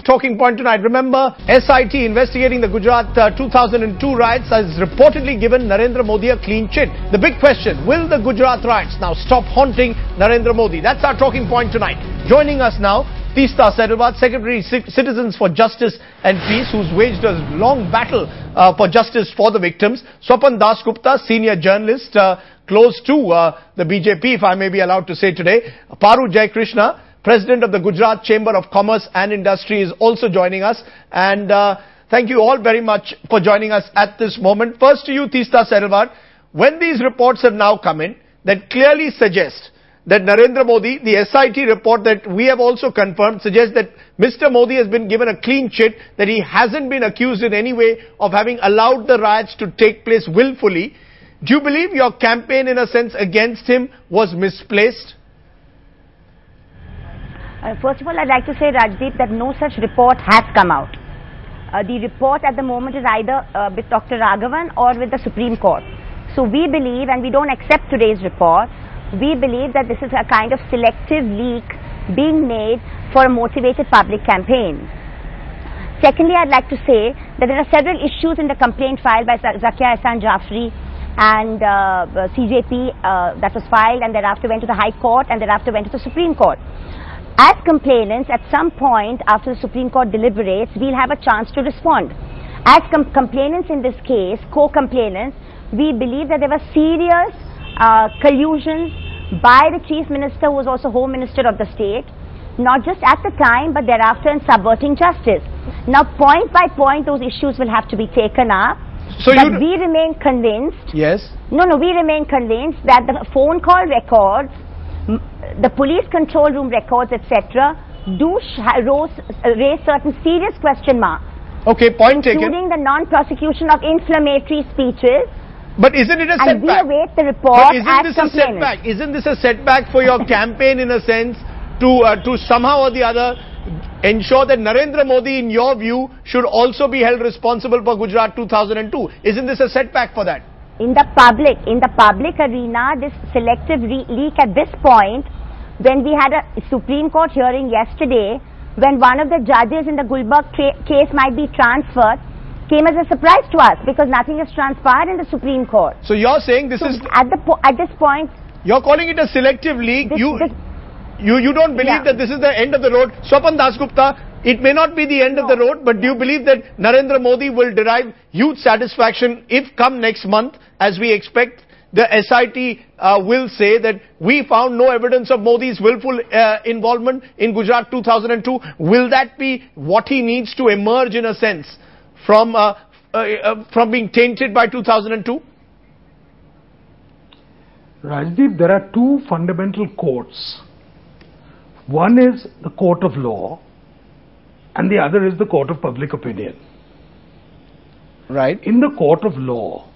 Talking point tonight. Remember, SIT investigating the Gujarat 2002 riots has reportedly given Narendra Modi a clean chit. The big question, will the Gujarat riots now stop haunting Narendra Modi? That's our talking point tonight. Joining us now, Pt.1 Secretary Citizens for Justice and Peace, who's waged a long battle for justice for the victims. Swapan Dasgupta, senior journalist, close to the BJP, if I may be allowed to say today. Paru Jaikrishna, President of the Gujarat Chamber of Commerce and Industry, is also joining us. And thank you all very much for joining us at this moment. First to you, Pt.1, when these reports have now come in that clearly suggest that Narendra Modi, the SIT report that we have also confirmed, suggests that Mr. Modi has been given a clean chit, that he hasn't been accused in any way of having allowed the riots to take place willfully. Do you believe your campaign, in a sense, against him was misplaced? First of all, I'd like to say, Rajdeep, that no such report has come out. The report at the moment is either with Dr. Raghavan or with the Supreme Court. So we believe, and we don't accept today's report, we believe that this is a kind of selective leak being made for a motivated public campaign. Secondly, I'd like to say that there are several issues in the complaint filed by Zakia Ehsan Jafri and CJP that was filed and thereafter went to the High Court and thereafter went to the Supreme Court. As complainants, at some point after the Supreme Court deliberates, we'll have a chance to respond. As complainants in this case, co-complainants, we believe that there were serious collusions by the Chief Minister, who was also Home Minister of the state, not just at the time but thereafter, in subverting justice. Now, point by point, those issues will have to be taken up. So but we remain convinced. Yes. No, we remain convinced that the phone call records, the police control room records, etc., do raise certain serious question marks. Okay, point taken. Including the non-prosecution of inflammatory speeches. But isn't it a setback? And we await the report as complainants. Isn't this a setback for your campaign, in a sense, to somehow or the other ensure that Narendra Modi, in your view, should also be held responsible for Gujarat 2002? Isn't this a setback for that? In the public arena, this selective leak at this point, when we had a Supreme Court hearing yesterday, when one of the judges in the Gulbarg case might be transferred, came as a surprise to us because nothing has transpired in the Supreme Court. So you're saying this is at this point. You're calling it a selective leak. You don't believe that this is the end of the road. Swapan Dasgupta, it may not be the end of the road, but do you believe that Narendra Modi will derive huge satisfaction if come next month, as we expect, the SIT will say that we found no evidence of Modi's willful involvement in Gujarat 2002? Will that be what he needs to emerge, in a sense, from being tainted by 2002? Rajdeep, there are two fundamental courts. One is the court of law and the other is the court of public opinion. Right. In the court of law,